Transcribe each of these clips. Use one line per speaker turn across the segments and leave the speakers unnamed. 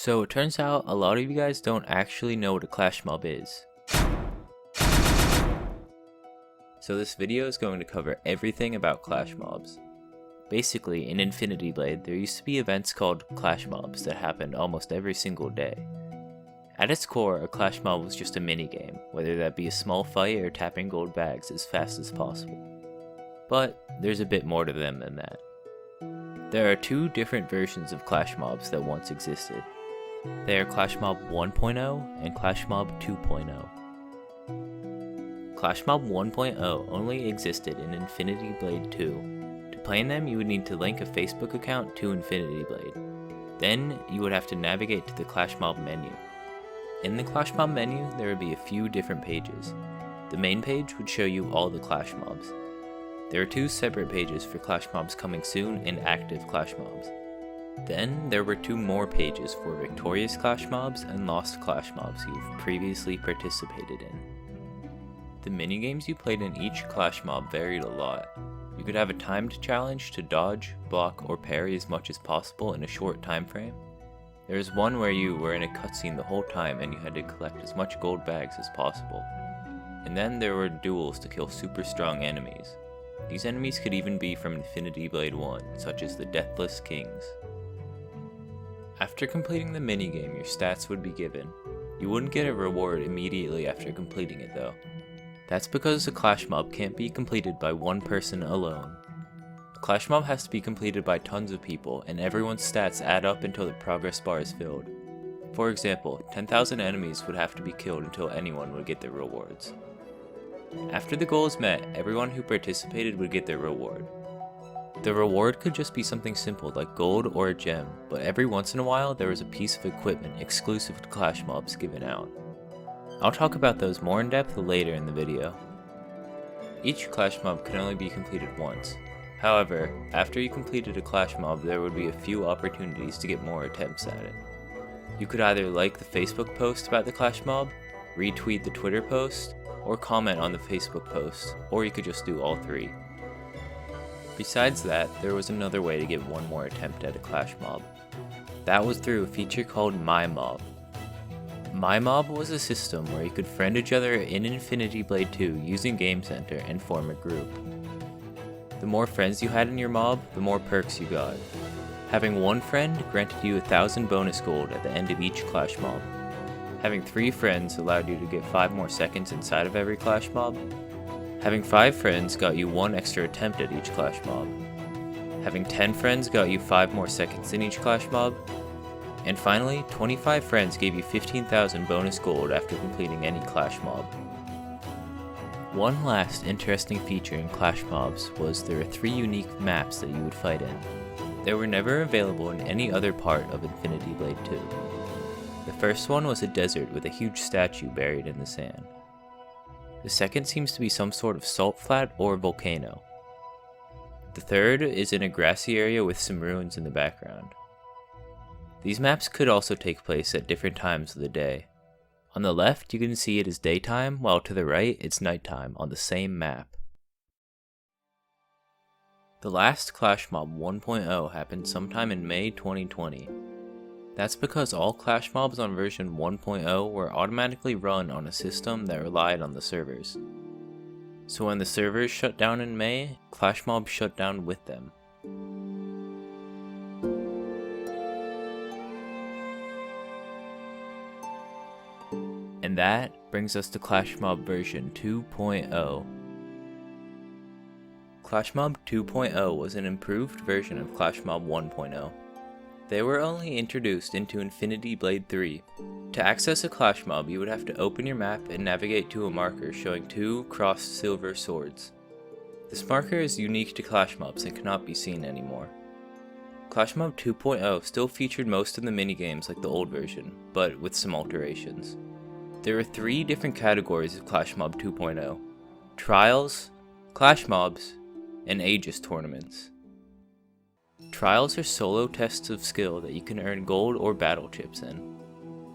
So it turns out a lot of you guys don't actually know what a Clash Mob is. So this video is going to cover everything about Clash Mobs. Basically, in Infinity Blade, there used to be events called Clash Mobs that happened almost every single day. At its core, a Clash Mob was just a minigame, whether that be a small fight or tapping gold bags as fast as possible. But there's a bit more to them than that. There are two different versions of Clash Mobs that once existed. They are Clash Mob 1.0 and Clash Mob 2.0. Clash Mob 1.0 only existed in Infinity Blade 2. To play in them, you would need to link a Facebook account to Infinity Blade. Then, you would have to navigate to the Clash Mob menu. In the Clash Mob menu, there would be a few different pages. The main page would show you all the Clash Mobs. There are two separate pages for Clash Mobs coming soon and active Clash Mobs. Then, there were two more pages for victorious Clash Mobs and lost Clash Mobs you've previously participated in. The minigames you played in each Clash Mob varied a lot. You could have a timed challenge to dodge, block, or parry as much as possible in a short time frame. There was one where you were in a cutscene the whole time and you had to collect as much gold bags as possible. And then there were duels to kill super strong enemies. These enemies could even be from Infinity Blade 1, such as the Deathless Kings. After completing the minigame, your stats would be given. You wouldn't get a reward immediately after completing it though. That's because a Clash Mob can't be completed by one person alone. A Clash Mob has to be completed by tons of people, and everyone's stats add up until the progress bar is filled. For example, 10,000 enemies would have to be killed until anyone would get their rewards. After the goal is met, everyone who participated would get their reward. The reward could just be something simple like gold or a gem, but every once in a while there was a piece of equipment exclusive to Clash Mobs given out. I'll talk about those more in depth later in the video. Each Clash Mob could only be completed once. However, after you completed a Clash Mob, there would be a few opportunities to get more attempts at it. You could either like the Facebook post about the Clash Mob, retweet the Twitter post, or comment on the Facebook post, or you could just do all three. Besides that, there was another way to get one more attempt at a Clash Mob. That was through a feature called My Mob. My Mob was a system where you could friend each other in Infinity Blade 2 using Game Center and form a group. The more friends you had in your mob, the more perks you got. Having one friend granted you 1,000 bonus gold at the end of each Clash Mob. Having 3 friends allowed you to get 5 more seconds inside of every Clash Mob. Having 5 friends got you 1 extra attempt at each Clash Mob. Having 10 friends got you 5 more seconds in each Clash Mob. And finally, 25 friends gave you 15,000 bonus gold after completing any Clash Mob. One last interesting feature in Clash Mobs was there are 3 unique maps that you would fight in. They were never available in any other part of Infinity Blade 2. The first one was a desert with a huge statue buried in the sand. The second seems to be some sort of salt flat or volcano. The third is in a grassy area with some ruins in the background. These maps could also take place at different times of the day. On the left, you can see it is daytime, while to the right, it's nighttime on the same map. The last Clash Mob 1.0 happened sometime in May 2020. That's because all Clash Mobs on version 1.0 were automatically run on a system that relied on the servers. So when the servers shut down in May, Clash Mob shut down with them. And that brings us to Clash Mob version 2.0. Clash Mob 2.0 was an improved version of Clash Mob 1.0. They were only introduced into Infinity Blade 3. To access a Clash Mob, you would have to open your map and navigate to a marker showing 2 crossed silver swords. This marker is unique to Clash Mobs and cannot be seen anymore. Clash Mob 2.0 still featured most of the minigames like the old version, but with some alterations. There are 3 different categories of Clash Mob 2.0: Trials, Clash Mobs, and Aegis tournaments. Trials are solo tests of skill that you can earn gold or battle chips in.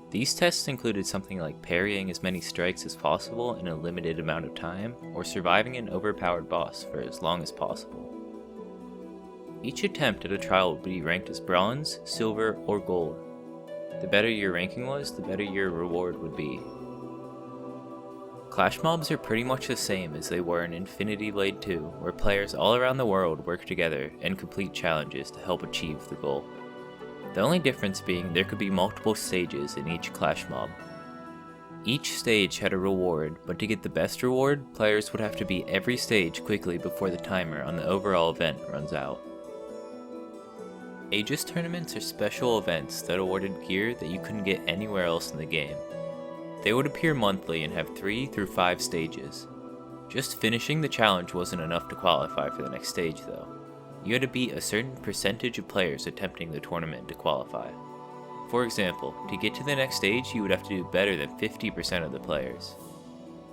These tests included something like parrying as many strikes as possible in a limited amount of time, or surviving an overpowered boss for as long as possible. Each attempt at a trial would be ranked as bronze, silver, or gold. The better your ranking was, the better your reward would be. Clash mobs are pretty much the same as they were in Infinity Blade 2, where players all around the world work together and complete challenges to help achieve the goal. The only difference being there could be multiple stages in each Clash mob. Each stage had a reward, but to get the best reward, players would have to beat every stage quickly before the timer on the overall event runs out. Aegis tournaments are special events that awarded gear that you couldn't get anywhere else in the game. They would appear monthly and have 3 through 5 stages. Just finishing the challenge wasn't enough to qualify for the next stage though. You had to beat a certain percentage of players attempting the tournament to qualify. For example, to get to the next stage you would have to do better than 50% of the players.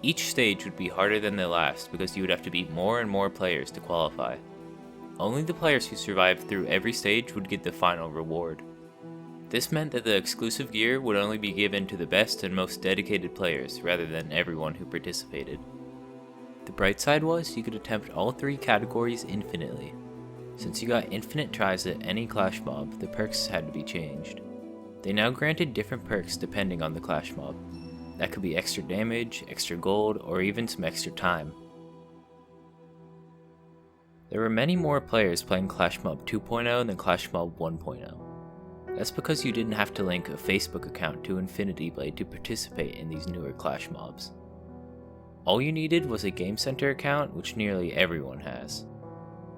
Each stage would be harder than the last because you would have to beat more and more players to qualify. Only the players who survived through every stage would get the final reward. This meant that the exclusive gear would only be given to the best and most dedicated players rather than everyone who participated. The bright side was you could attempt all 3 categories infinitely. Since you got infinite tries at any Clash mob, the perks had to be changed. They now granted different perks depending on the Clash mob. That could be extra damage, extra gold, or even some extra time. There were many more players playing Clash Mob 2.0 than Clash Mob 1.0. That's because you didn't have to link a Facebook account to Infinity Blade to participate in these newer Clash mobs. All you needed was a Game Center account, which nearly everyone has.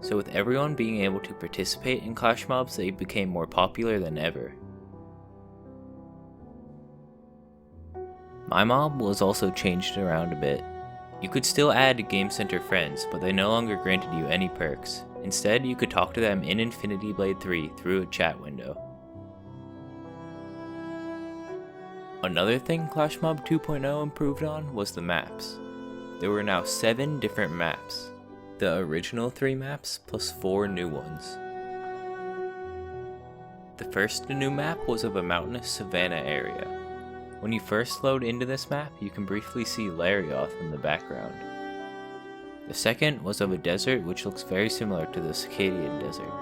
So with everyone being able to participate in Clash mobs, they became more popular than ever. My mob was also changed around a bit. You could still add Game Center friends, but they no longer granted you any perks. Instead, you could talk to them in Infinity Blade 3 through a chat window. Another thing Clash Mob 2.0 improved on was the maps. There were now 7 different maps. The original 3 maps plus 4 new ones. The first new map was of a mountainous savanna area. When you first load into this map, you can briefly see Larioth in the background. The second was of a desert which looks very similar to the Circadian Desert.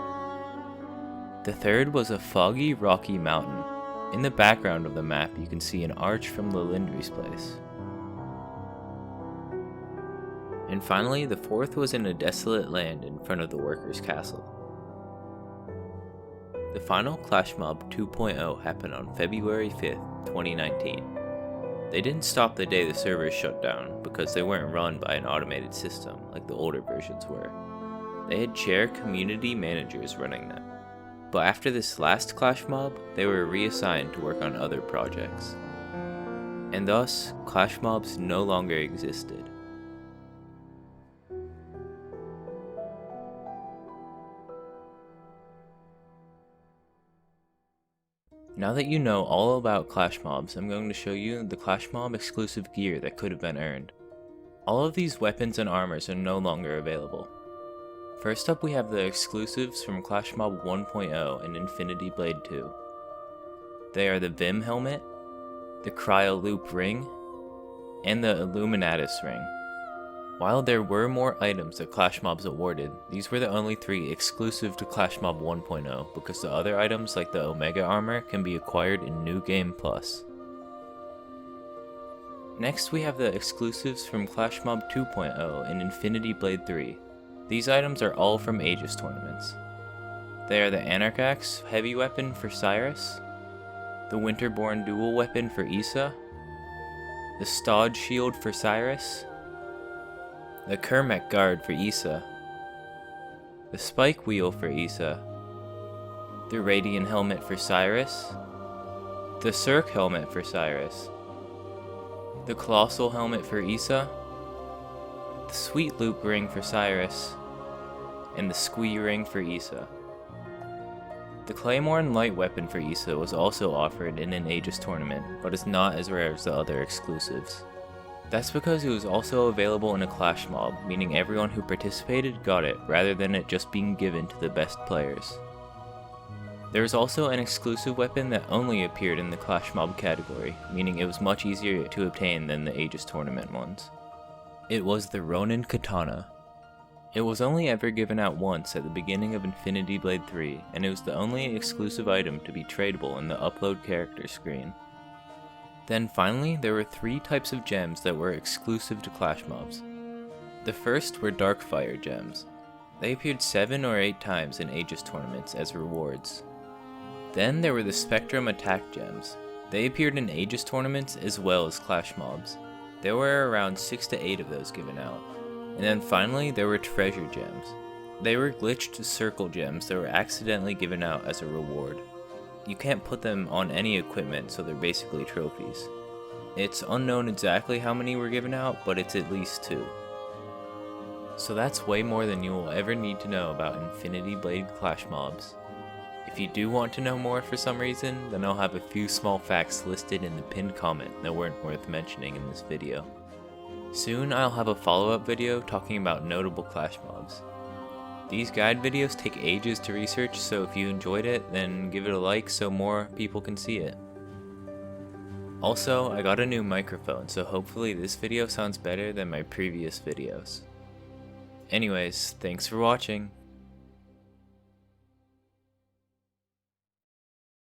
The third was a foggy, rocky mountain. In the background of the map, you can see an arch from Lilindri's place. And finally, the fourth was in a desolate land in front of the workers' castle. The final Clash Mob 2.0 happened on February 5th, 2019. They didn't stop the day the servers shut down because they weren't run by an automated system like the older versions were. They had chair community managers running them. But after this last Clash Mob, they were reassigned to work on other projects. And thus, Clash Mobs no longer existed. Now that you know all about Clash Mobs, I'm going to show you the Clash Mob exclusive gear that could have been earned. All of these weapons and armors are no longer available. First up we have the exclusives from Clash Mob 1.0 and Infinity Blade 2. They are the Vim helmet, the Cryo Loop ring, and the Illuminatus ring. While there were more items that Clash Mobs awarded, these were the only 3 exclusive to Clash Mob 1.0 because the other items like the Omega armor can be acquired in New Game Plus. Next we have the exclusives from Clash Mob 2.0 and Infinity Blade 3. These items are all from Aegis tournaments. They are the Anarchax heavy weapon for Cyrus, the Winterborn dual weapon for Issa, the Stod shield for Cyrus, the Kermek guard for Issa, the Spike wheel for Issa, the Radiant helmet for Cyrus, the Cirque helmet for Cyrus, the Colossal helmet for Issa, the Sweet Loop ring for Cyrus, and the Squee ring for Issa. The Claymore light weapon for Issa was also offered in an Aegis tournament, but is not as rare as the other exclusives. That's because it was also available in a Clash Mob, meaning everyone who participated got it, rather than it just being given to the best players. There is also an exclusive weapon that only appeared in the Clash Mob category, meaning it was much easier to obtain than the Aegis tournament ones. It was the Ronin Katana. It was only ever given out once at the beginning of Infinity Blade 3, and it was the only exclusive item to be tradable in the upload character screen. Then finally, there were 3 types of gems that were exclusive to Clash mobs. The first were Darkfire gems. They appeared 7 or 8 times in Aegis tournaments as rewards. Then there were the Spectrum Attack gems. They appeared in Aegis tournaments as well as Clash mobs. There were around 6 to 8 of those given out. And then finally, there were Treasure gems. They were glitched circle gems that were accidentally given out as a reward. You can't put them on any equipment, so they're basically trophies. It's unknown exactly how many were given out, but it's at least 2. So that's way more than you will ever need to know about Infinity Blade Clash mobs. If you do want to know more for some reason, then I'll have a few small facts listed in the pinned comment that weren't worth mentioning in this video. Soon I'll have a follow-up video talking about notable Clash mobs. These guide videos take ages to research, so if you enjoyed it, then give it a like so more people can see it. Also, I got a new microphone, so hopefully this video sounds better than my previous videos. Anyways, thanks for watching.